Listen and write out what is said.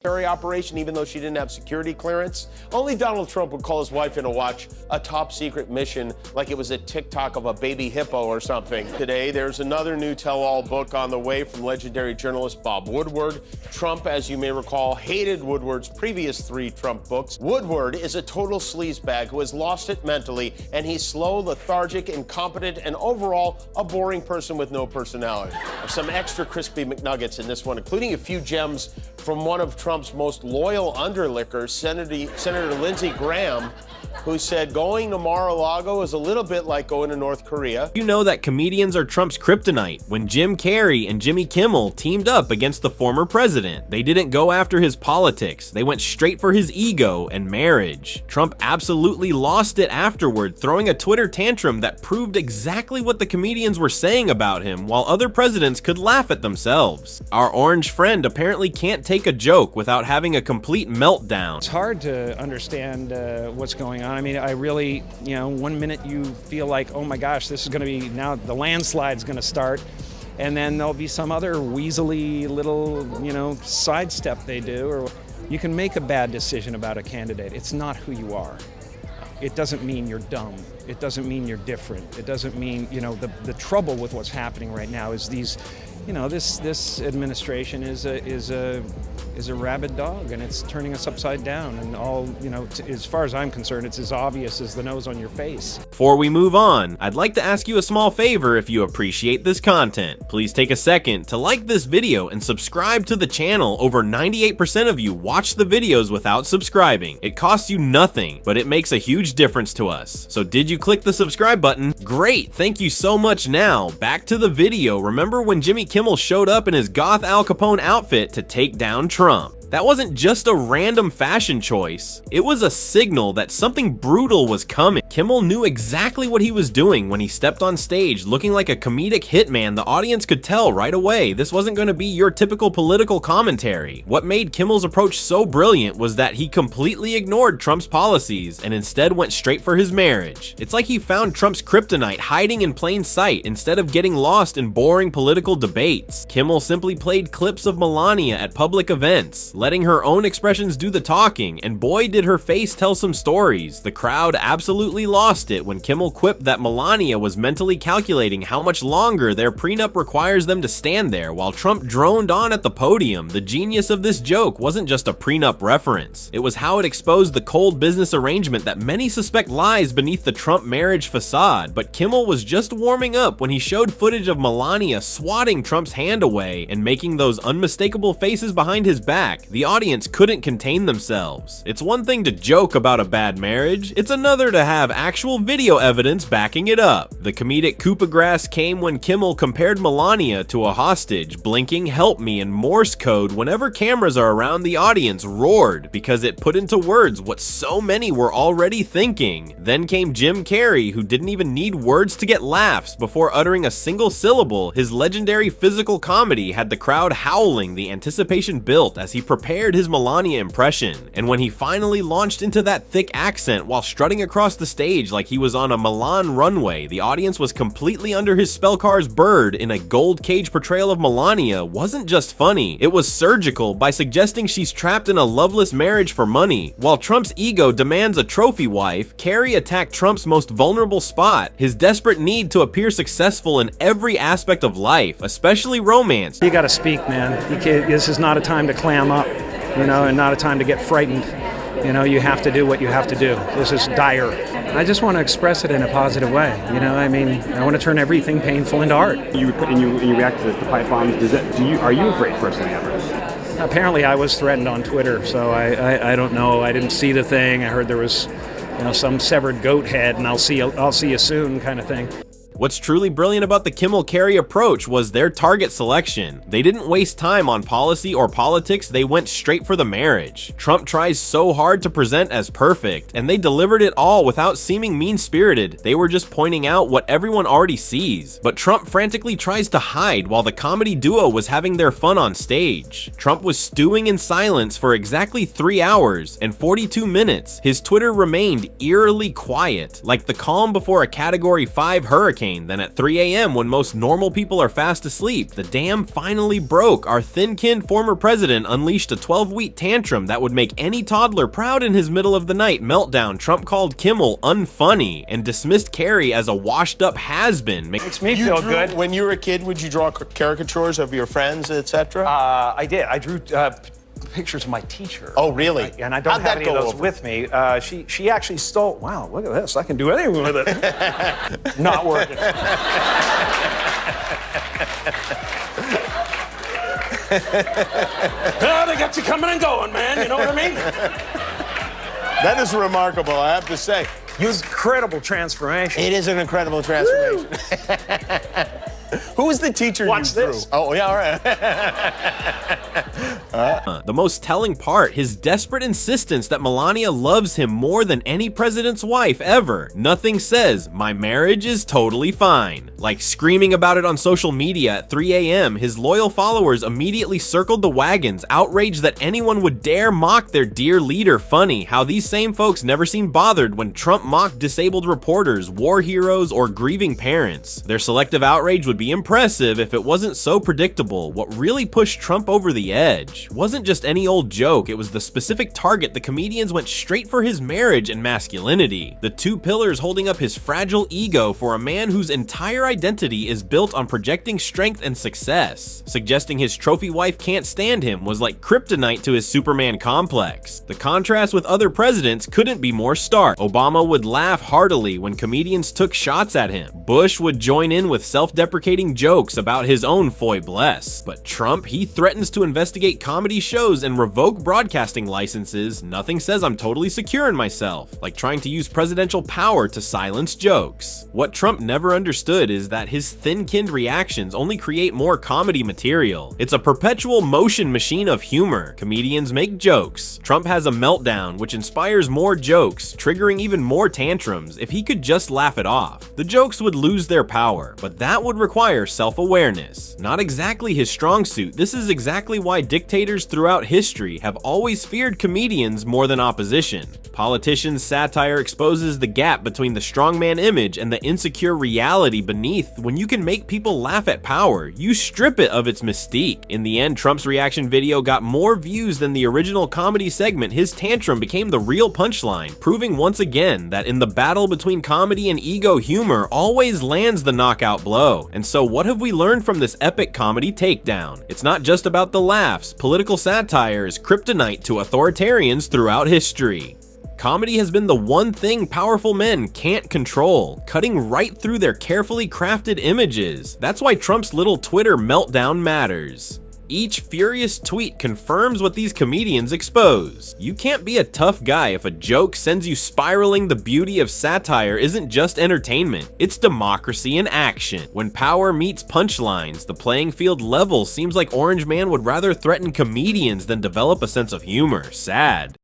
Carrey operation, even though she didn't have security clearance. Only Donald Trump would call his wife in to watch a top secret mission like it was a TikTok of a baby hippo or something. Today, there's another new tell-all book on the way from legendary journalist Bob Woodward. Trump, as you may recall, hated Woodward's previous 3 Trump books. Woodward is a total sleazebag who has lost it mentally, and he's slow, lethargic, incompetent, and overall a boring person with no personality. There's some extra crispy McNuggets in this one, including a few gems from one of Trump's most loyal underlickers, Senator Lindsey Graham, who said going to Mar-a-Lago is a little bit like going to North Korea. You know that comedians are Trump's kryptonite. When Jim Carrey and Jimmy Kimmel teamed up against the former president, they didn't go after his politics. They went straight for his ego and marriage. Trump absolutely lost it afterward, throwing a Twitter tantrum that proved exactly what the comedians were saying about him, while other presidents could laugh at themselves. Our orange friend apparently can't take a joke without having a complete meltdown. It's hard to understand what's going on. I mean, I really, one minute you feel like, oh my gosh, this is going to be, now the landslide's going to start, and then there'll be some other weaselly little, sidestep they do, or you can make a bad decision about a candidate. It's not who you are. It doesn't mean you're dumb. It doesn't mean you're different. It doesn't mean, the trouble with what's happening right now is these, this administration is a rabid dog, and it's turning us upside down, and all, as far as I'm concerned, it's as obvious as the nose on your face. Before we move on, I'd like to ask you a small favor if you appreciate this content. Please take a second to like this video and subscribe to the channel. Over 98% of you watch the videos without subscribing. It costs you nothing, but it makes a huge difference to us. So did you click the subscribe button? Great, thank you so much. Now, back to the video. Remember when Jimmy Kimmel showed up in his goth Al Capone outfit to take down Trump? That wasn't just a random fashion choice. It was a signal that something brutal was coming. Kimmel knew exactly what he was doing when he stepped on stage looking like a comedic hitman. The audience could tell right away this wasn't going to be your typical political commentary. What made Kimmel's approach so brilliant was that he completely ignored Trump's policies and instead went straight for his marriage. It's like he found Trump's kryptonite hiding in plain sight instead of getting lost in boring political debates. Kimmel simply played clips of Melania at public events, letting her own expressions do the talking, and boy did her face tell some stories. The crowd absolutely lost it when Kimmel quipped that Melania was mentally calculating how much longer their prenup requires them to stand there while Trump droned on at the podium. The genius of this joke wasn't just a prenup reference. It was how it exposed the cold business arrangement that many suspect lies beneath the Trump marriage facade. But Kimmel was just warming up when he showed footage of Melania swatting Trump's hand away and making those unmistakable faces behind his back. The audience couldn't contain themselves. It's one thing to joke about a bad marriage, it's another to have actual video evidence backing it up. The comedic coup de grace came when Kimmel compared Melania to a hostage, blinking "help me" in Morse code whenever cameras are around. The audience roared because it put into words what so many were already thinking. Then came Jim Carrey, who didn't even need words to get laughs before uttering a single syllable. His legendary physical comedy had the crowd howling, the anticipation built as he prepared his Melania impression. And when he finally launched into that thick accent while strutting across the stage like he was on a Milan runway, the audience was completely under his spellcar's bird. In a gold cage portrayal of Melania wasn't just funny, it was surgical by suggesting she's trapped in a loveless marriage for money. While Trump's ego demands a trophy wife, Carrey attacked Trump's most vulnerable spot, his desperate need to appear successful in every aspect of life, especially romance. You gotta speak, man. This is not a time to clam up, and not a time to get frightened. You have to do what you have to do. This is dire. I just want to express it in a positive way. I want to turn everything painful into art. You react to the pipe bombs. Are you afraid personally ever? Apparently, I was threatened on Twitter, so I don't know. I didn't see the thing. I heard there was, some severed goat head, and I'll see you soon kind of thing. What's truly brilliant about the Kimmel-Carrey approach was their target selection. They didn't waste time on policy or politics, they went straight for the marriage. Trump tries so hard to present as perfect, and they delivered it all without seeming mean-spirited. They were just pointing out what everyone already sees. But Trump frantically tries to hide while the comedy duo was having their fun on stage. Trump was stewing in silence for exactly 3 hours and 42 minutes. His Twitter remained eerily quiet, like the calm before a Category 5 hurricane. hurricane. Then at 3 a.m. when most normal people are fast asleep, the dam finally broke. Our thin-skinned former president unleashed a 12-week tantrum that would make any toddler proud in his middle of the night meltdown. Trump called Kimmel unfunny and dismissed Carrey as a washed-up has-been. Makes me feel good. When you were a kid, would you draw caricatures of your friends, etc.? I did. I drew pictures of my teacher. Oh, really? And I don't How'd have that any of go those over? with me. She actually stole. Wow, look at this! I can do anything with it. Not working. Oh, they got you coming and going, man. You know what I mean? That is remarkable, I have to say. Incredible transformation. It is an incredible transformation. Who was the teacher Watch you drew? this. Oh, yeah, all right. The most telling part, his desperate insistence that Melania loves him more than any president's wife ever. Nothing says, my marriage is totally fine. Like screaming about it on social media at 3 a.m., his loyal followers immediately circled the wagons, outraged that anyone would dare mock their dear leader. Funny how these same folks never seemed bothered when Trump mocked disabled reporters, war heroes, or grieving parents. Their selective outrage would be impressive if it wasn't so predictable. What really pushed Trump over the edge wasn't just any old joke, it was the specific target. The comedians went straight for his marriage and masculinity, the two pillars holding up his fragile ego for a man whose entire identity is built on projecting strength and success. Suggesting his trophy wife can't stand him was like kryptonite to his Superman complex. The contrast with other presidents couldn't be more stark. Obama would laugh heartily when comedians took shots at him. Bush would join in with self-deprecating jokes about his own foiblesse. But Trump, he threatens to investigate comedy shows and revoke broadcasting licenses. Nothing says I'm totally secure in myself, like trying to use presidential power to silence jokes. What Trump never understood is that his thin-skinned reactions only create more comedy material. It's a perpetual motion machine of humor. Comedians make jokes. Trump has a meltdown, which inspires more jokes, triggering even more tantrums. If he could just laugh it off, the jokes would lose their power, but that would require self-awareness. Not exactly his strong suit. This is exactly why dictators throughout history have always feared comedians more than opposition. Politicians' satire exposes the gap between the strongman image and the insecure reality beneath. When you can make people laugh at power, you strip it of its mystique. In the end, Trump's reaction video got more views than the original comedy segment. His tantrum became the real punchline, proving once again that in the battle between comedy and ego, humor always lands the knockout blow. And so what have we learned from this epic comedy takedown? It's not just about the laughs. Political satire is kryptonite to authoritarians throughout history. Comedy has been the one thing powerful men can't control, cutting right through their carefully crafted images. That's why Trump's little Twitter meltdown matters. Each furious tweet confirms what these comedians expose. You can't be a tough guy if a joke sends you spiraling. The beauty of satire isn't just entertainment, it's democracy in action. When power meets punchlines, the playing field level. Seems like Orange Man would rather threaten comedians than develop a sense of humor. Sad.